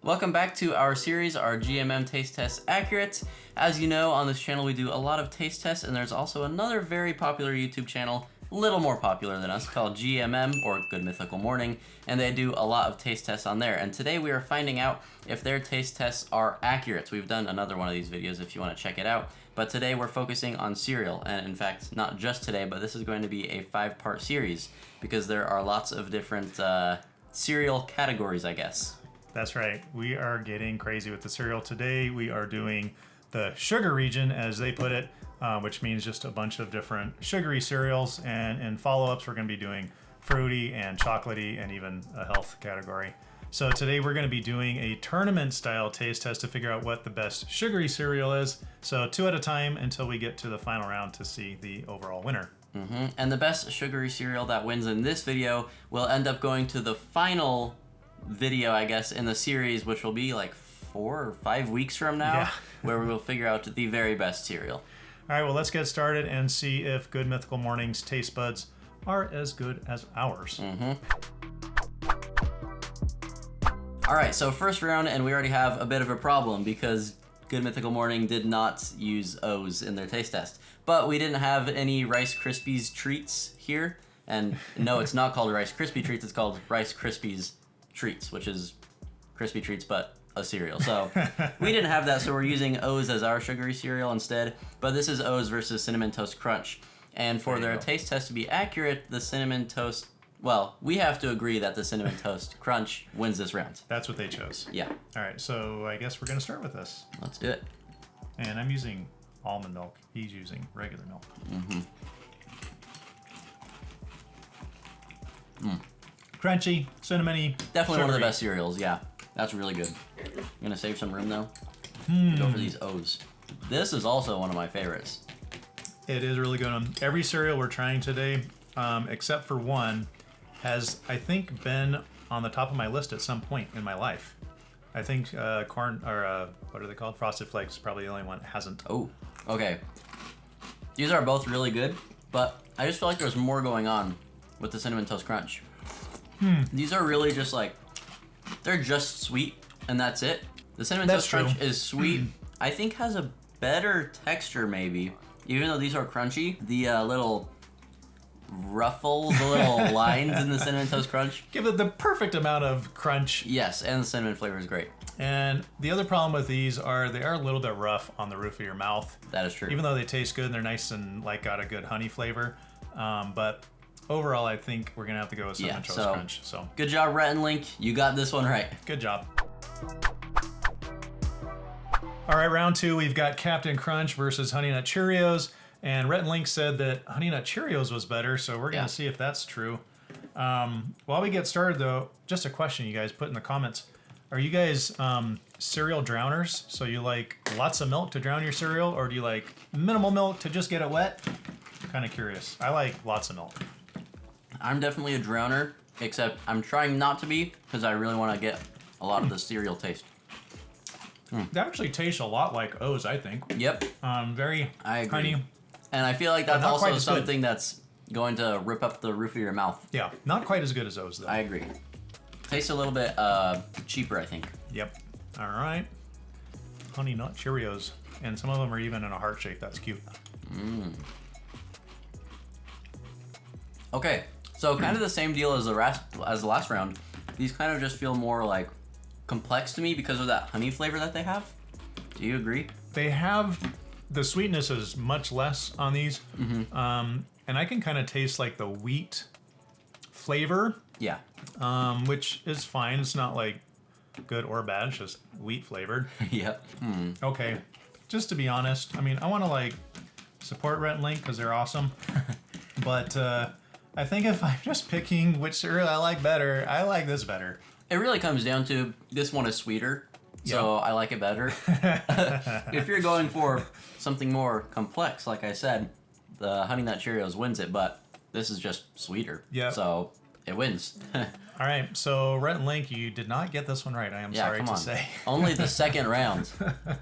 Welcome back to our series, our GMM Taste Test Accurate. As you know, on this channel we do a lot of taste tests, and there's also another very popular YouTube channel, a little more popular than us, called GMM, or Good Mythical Morning, and they do a lot of taste tests on there. And today we are finding out if their taste tests are accurate. We've done another one of these videos if you want to check it out, but today we're focusing on cereal, and in fact, not just today, but this is going to be a 5-part series, because there are lots of different cereal categories, I guess. That's right. We are getting crazy with the cereal. Today we are doing the sugar region, as they put it, which means just a bunch of different sugary cereals. And in follow-ups, we're going to be doing fruity and chocolatey and even a health category. So today we're going to be doing a tournament-style taste test to figure out what the best sugary cereal is. So 2 at a time until we get to the final round to see the overall winner. And the best sugary cereal that wins in this video will end up going to the final video, I guess, in the series, which will be like 4 or 5 weeks from now, where we will figure out the very best cereal. All right, well, let's get started and see if Good Mythical Morning's taste buds are as good as ours. All right, so first round, and we already have a bit of a problem because Good Mythical Morning did not use O's in their taste test. But we didn't have any Rice Krispies treats here. And no, it's not called Rice Krispie treats, it's called Rice Krispies treats, which is crispy treats but a cereal. So we didn't have that, so we're using O's as our sugary cereal instead. But this is O's versus Cinnamon Toast Crunch. And for their taste test to be accurate, the Cinnamon Toast, well, we have to agree that the Cinnamon Toast Crunch wins this round. That's what they chose. Yeah. All right, so I guess we're going to start with this. Let's do it. And I'm using almond milk. He's using regular milk. Crunchy, cinnamony. Definitely one of the sugary. best cereals, yeah. That's really good. I'm gonna save some room though. Go for these O's. This is also one of my favorites. It is really good. Every cereal we're trying today, except for one, has, I think, been on the top of my list at some point in my life. I think corn, or what are they called? Frosted Flakes is probably the only one that hasn't. Oh, okay. These are both really good, but I just feel like there's more going on with the Cinnamon Toast Crunch. These are really just like, they're just sweet, and that's it. The Cinnamon Toast Crunch is sweet. I think has a better texture maybe, even though these are crunchy. The little ruffles, the little lines in the Cinnamon Toast Crunch give it the perfect amount of crunch. Yes, and the cinnamon flavor is great. And the other problem with these are they are a little bit rough on the roof of your mouth. That is true. Even though they taste good and they're nice and like got a good honey flavor, but overall I think we're gonna have to go with Cinnamon Toast Crunch. So good job, Rhett and Link. You got this one right. Good job. All right, round 2, we've got Captain Crunch versus Honey Nut Cheerios. And Rhett and Link said that Honey Nut Cheerios was better, so we're gonna see if that's true. While we get started though, just a question you guys put in the comments. Are you guys cereal drowners? So you like lots of milk to drown your cereal, or do you like minimal milk to just get it wet? Kind of curious. I like lots of milk. I'm definitely a drowner, except I'm trying not to be because I really want to get a lot of the cereal taste. That actually tastes a lot like O's, I think. Yep. Very I agree. honey. And I feel like that's not quite also as good. something that's going to rip up the roof of your mouth. Yeah, not quite as good as O's though. I agree. Tastes a little bit cheaper, I think. Yep. All right. Honey Nut Cheerios. And some of them are even in a heart shape. That's cute. Okay, so kind of the same deal as the last round. These kind of just feel more like complex to me because of that honey flavor that they have. Do you agree? They have, the sweetness is much less on these. And I can kind of taste like the wheat flavor. Yeah. Which is fine. It's not like good or bad. It's just wheat flavored. Yep. Okay. Just to be honest, I mean, I want to like support Rhett and Link because they're awesome. But I think if I'm just picking which cereal I like better, I like this better. It really comes down to this one is sweeter, so I like it better. If you're going for something more complex, like I said, the Honey Nut Cheerios wins it, but this is just sweeter. Yeah. So it wins. All right, so Rhett and Link, you did not get this one right, I am sorry to say. Only the second round. All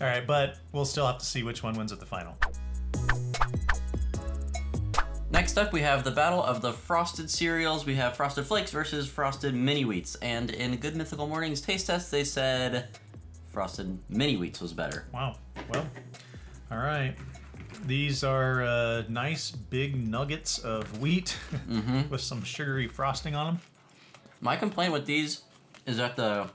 right, but we'll still have to see which one wins at the final. Next Next up, we have the battle of the frosted cereals. We have Frosted Flakes versus Frosted Mini Wheats. And in Good Mythical Morning's taste test, they said Frosted Mini Wheats was better. Wow. Well, all right. These are nice big nuggets of wheat with some sugary frosting on them. My complaint with these is that the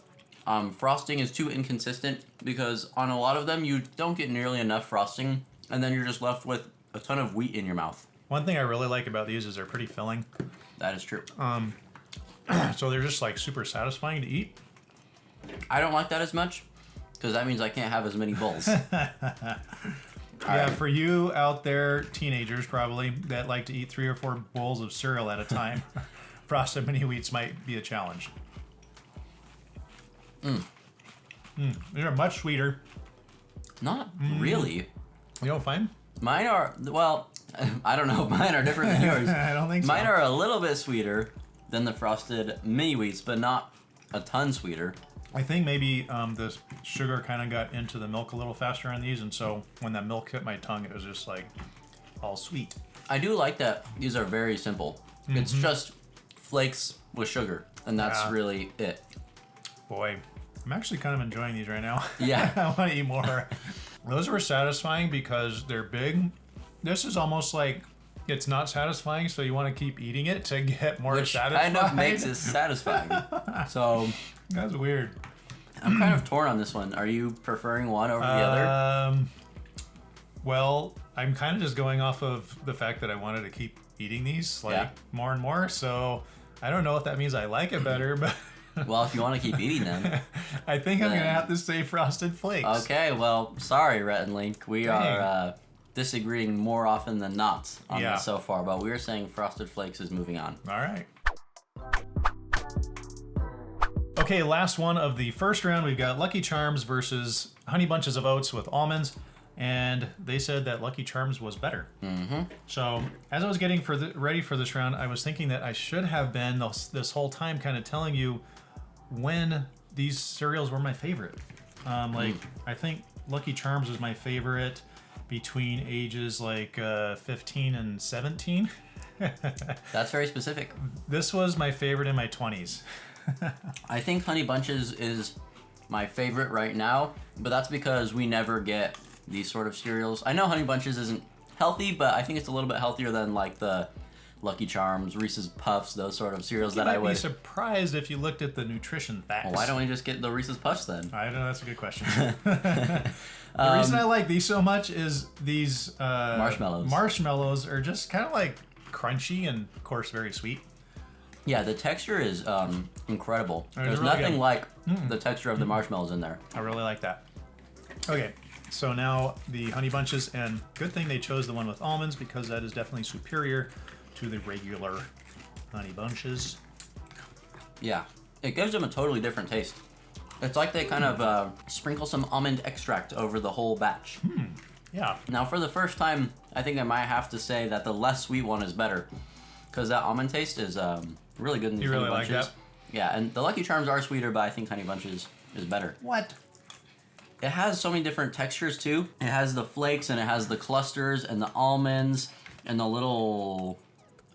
frosting is too inconsistent, because on a lot of them, you don't get nearly enough frosting, and then you're just left with a ton of wheat in your mouth. One thing I really like about these is they're pretty filling. That is true. So they're just like super satisfying to eat. I don't like that as much, because that means I can't have as many bowls. Yeah, for you out there, teenagers probably, that like to eat 3 or 4 bowls of cereal at a time, Frosted Mini Wheats might be a challenge. These are much sweeter. Not really. You don't find? Mine are, well, I don't know if mine are different than yours. I don't think so. Mine are a little bit sweeter than the Frosted Mini Wheats, but not a ton sweeter. I think maybe the sugar kind of got into the milk a little faster on these, and so when that milk hit my tongue, it was just like all sweet. I do like that these are very simple. It's just flakes with sugar, and that's really it. Boy, I'm actually kind of enjoying these right now. Yeah. I want to eat more. Those were satisfying because they're big. This is almost like it's not satisfying, so you want to keep eating it to get more Which satisfied. kind of makes it satisfying. So That's weird. I'm kind of torn on this one. Are you preferring one over the other? Well, I'm kind of just going off of the fact that I wanted to keep eating these more and more. So I don't know if that means I like it better, but Well, if you want to keep eating them. I think I'm going to have to say Frosted Flakes. Okay, well, sorry, Rhett and Link. We are disagreeing more often than not on this so far, but we are saying Frosted Flakes is moving on. All right. Okay, last one of the first round. We've got Lucky Charms versus Honey Bunches of Oats with almonds, and they said that Lucky Charms was better. So as I was getting ready for this round, I was thinking that I should have been this whole time kind of telling you when these cereals were my favorite. I think Lucky Charms was my favorite between ages like 15 and 17. That's very specific. This was my favorite in my 20s. I think Honey Bunches is my favorite right now, but that's because we never get these sort of cereals. I know Honey Bunches isn't healthy, but I think it's a little bit healthier than like the Lucky Charms, Reese's Puffs, those sort of cereals that I would. I'd be surprised if you looked at the nutrition facts. Well, why don't we just get the Reese's Puffs then? I don't know, that's a good question. The reason I like these so much is these marshmallows. Marshmallows are just kind of like crunchy and, of course, very sweet. Yeah, the texture is incredible. There's really nothing good. like the texture of the marshmallows in there. I really like that. Okay, so now the Honey Bunches, and good thing they chose the one with almonds because that is definitely superior to the regular Honey Bunches. Yeah, it gives them a totally different taste. It's like they kind of sprinkle some almond extract over the whole batch. Yeah. Now, for the first time, I think I might have to say that the less sweet one is better, because that almond taste is really good in these Honey Bunches. Like that? Yeah, and the Lucky Charms are sweeter, but I think Honey Bunches is better. What? It has so many different textures too. It has the flakes, and it has the clusters, and the almonds, and the little,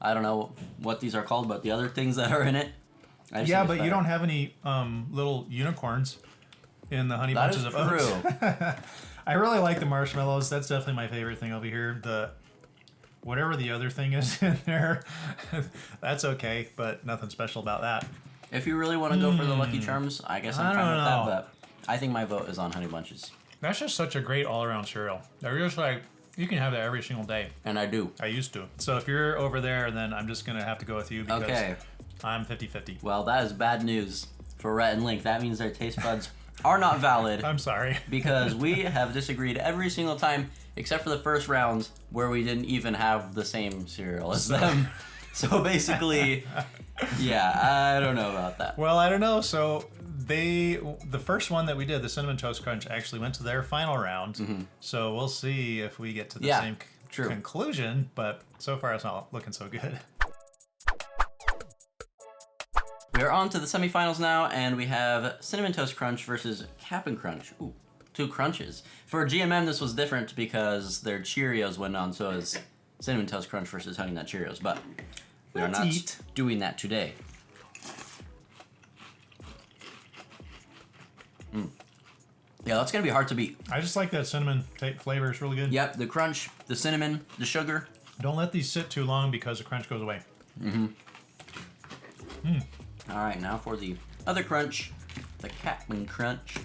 I don't know what these are called, but the other things that are in it. Yeah, but you don't have any little unicorns in the Honey Bunches of Oats. That is true. I really like the marshmallows. That's definitely my favorite thing over here. Whatever the other thing is in there, that's okay, but nothing special about that. If you really want to go for the Lucky Charms, I guess I'm fine with that, know. but I think my vote is on Honey Bunches. That's just such a great all-around cereal. They're just like, you can have that every single day. And I do. I used to. So if you're over there, then I'm just going to have to go with you because I'm 50-50. Well, that is bad news for Rhett and Link. That means their taste buds are not valid. I'm sorry. Because we have disagreed every single time, except for the first round where we didn't even have the same cereal as them. So basically, yeah, I don't know about that. Well, I don't know. So the first one that we did, the Cinnamon Toast Crunch, actually went to their final round. So we'll see if we get to the same conclusion. But so far, it's not looking so good. We are on to the semifinals now, and we have Cinnamon Toast Crunch versus Cap'n Crunch. Ooh, 2 crunches. For GMM, this was different because their Cheerios went on, so it was Cinnamon Toast Crunch versus Honey Nut Cheerios, but we are Let's not eat. doing that today. Yeah, that's gonna be hard to beat. I just like that cinnamon flavor. It's really good. Yep, the crunch, the cinnamon, the sugar. Don't let these sit too long because the crunch goes away. All right, now for the other crunch, the Captain Crunch.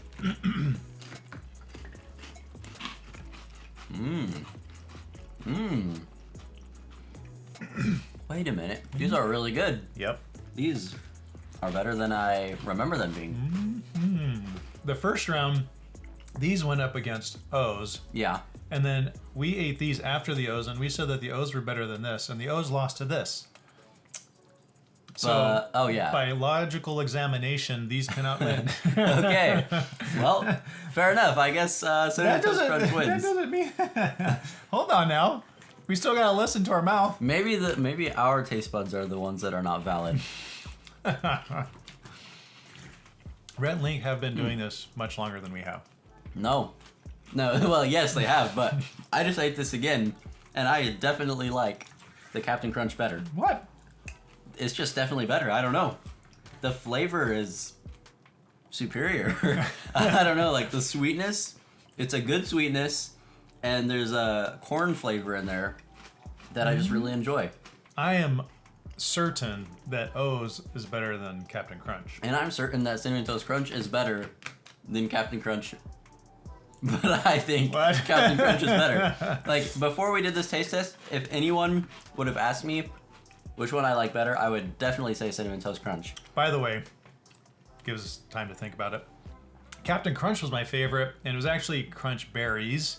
Wait a minute, these are really good. Yep. These are better than I remember them being. The first round, these went up against O's. Yeah. And then we ate these after the O's, and we said that the O's were better than this, and the O's lost to this. So, oh yeah. by logical examination, these cannot win. Okay. Well, fair enough. I guess Cinnamon Toast Crunch that wins. doesn't mean. Hold on now. We still gotta listen to our mouth. Maybe our taste buds are the ones that are not valid. Rhett and Link have been doing this much longer than we have. No. Well, yes, they have, but I just ate this again, and I definitely like the Captain Crunch better. What? It's just definitely better. I don't know. The flavor is superior. I don't know, like the sweetness, it's a good sweetness, and there's a corn flavor in there that I just really enjoy. I am certain that O's is better than Captain Crunch. And I'm certain that Cinnamon Toast Crunch is better than Captain Crunch. But I think What? Captain Crunch is better. Like, before we did this taste test, if anyone would have asked me which one I like better, I would definitely say Cinnamon Toast Crunch. By the way, gives us time to think about it. Captain Crunch was my favorite, and it was actually Crunch Berries.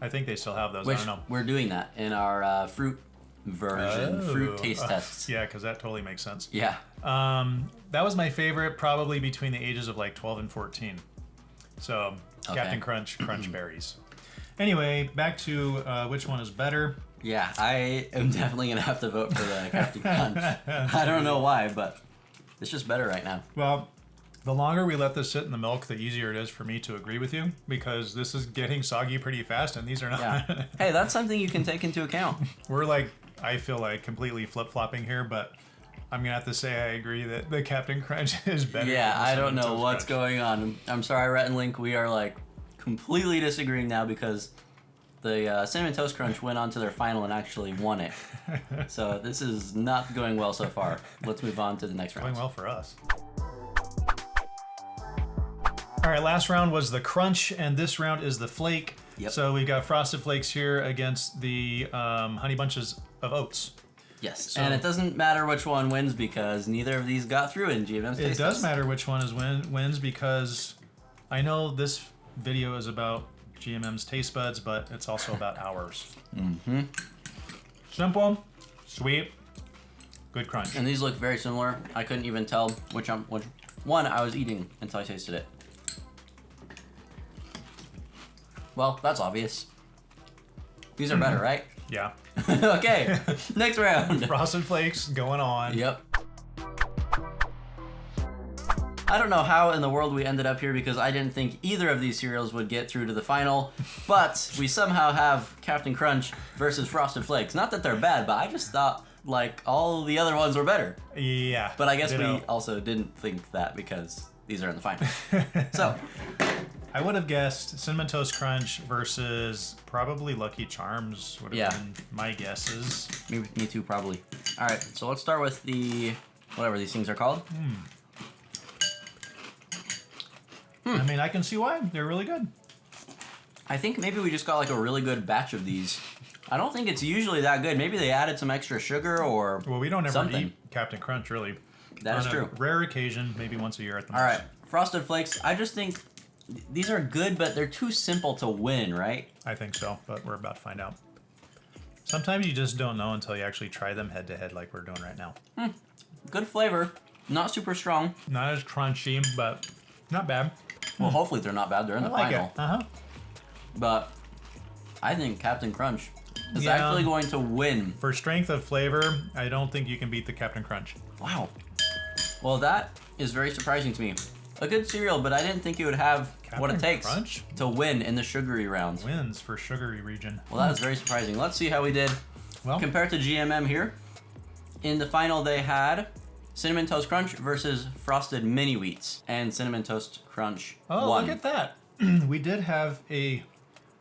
I think they still have those. Which I don't know. we're doing that in our fruit version, fruit taste tests. Yeah, because that totally makes sense. Yeah. That was my favorite, probably between the ages of like 12 and 14. So, Okay. Captain Crunch, Crunch Berries. Anyway, back to which one is better. Yeah, I am definitely going to have to vote for the Captain Crunch. I don't know why, but it's just better right now. Well, the longer we let this sit in the milk, the easier it is for me to agree with you, because this is getting soggy pretty fast, and these are not. Yeah. Hey, that's something you can take into account. We're like, I feel like completely flip-flopping here, but I'm going to have to say I agree that the Captain Crunch is better. Yeah, than the I don't Cinnamon know Toast what's Crunch. going on. I'm sorry, Rhett and Link. We are like completely disagreeing now because the Cinnamon Toast Crunch went on to their final and actually won it. So this is not going well so far. Let's move on to the next round. Going well for us. All right, last round was the Crunch, and this round is the Flake. Yep. So we've got Frosted Flakes here against the Honey Bunches of Oats. Yes, and it doesn't matter which one wins because neither of these got through in GMM's It taste does test. matter which one is wins because I know this video is about GMM's taste buds, but it's also about ours. Simple, sweet, good crunch. And these look very similar. I couldn't even tell which one I was eating until I tasted it. Well, that's obvious. These are better, right? Yeah. Okay, next round. Frosted Flakes going on. Yep. I don't know how in the world we ended up here because I didn't think either of these cereals would get through to the final, but we somehow have Captain Crunch versus Frosted Flakes. Not that they're bad, but I just thought like all the other ones were better. Yeah. But I guess ditto. we also didn't think that because these are in the final. So, I would have guessed Cinnamon Toast Crunch versus probably Lucky Charms would have been my guesses. me too, probably. All right, so let's start with the, whatever these things are called. I mean, I can see why. They're really good. I think maybe we just got like a really good batch of these. I don't think it's usually that good. Maybe they added some extra sugar or Well, we don't ever something. eat Captain Crunch, really. That is On true. a rare occasion, maybe once a year at the most. All right, Frosted Flakes. I just think these are good, but they're too simple to win, right? I think so, but we're about to find out. Sometimes you just don't know until you actually try them head to head like we're doing right now. Good flavor, not super strong. Not as crunchy, but not bad. Well, hopefully they're not bad. They're in I the like final. it. Uh-huh. But I think Captain Crunch is Yeah. actually going to win. For strength of flavor, I don't think you can beat the Captain Crunch. Wow. Well, that is very surprising to me. A good cereal, but I didn't think it would have what it Captain takes Crunch? to win in the sugary rounds. Wins for Sugary region. Well, that is very surprising. Let's see how we did Well, compared to GMM here, in the final they had Cinnamon Toast Crunch versus Frosted Mini Wheats, and Cinnamon Toast Crunch won. Look at that. We did have a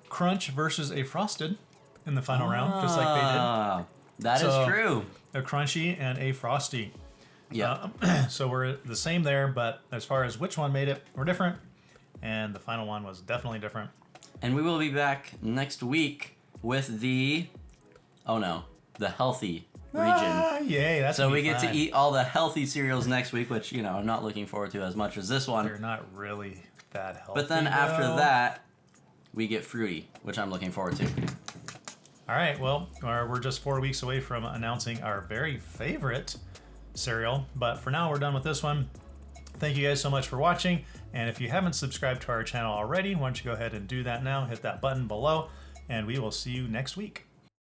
Crunch versus a Frosted in the final round, just like they did. That is true. A Crunchy and a Frosty. Yeah. So we're the same there, but as far as which one made it, we're different. And the final one was definitely different. And we will be back next week with the healthy region. Yay, that's so gonna we be get fun. to eat all the healthy cereals next week, which, I'm not looking forward to as much as this one. They're not really that healthy. But then after that, we get fruity, which I'm looking forward to. All right, well, we're just 4 weeks away from announcing our very favorite cereal. But for now, we're done with this one. Thank you guys so much for watching. And if you haven't subscribed to our channel already, why don't you go ahead and do that now. Hit that button below, and we will see you next week.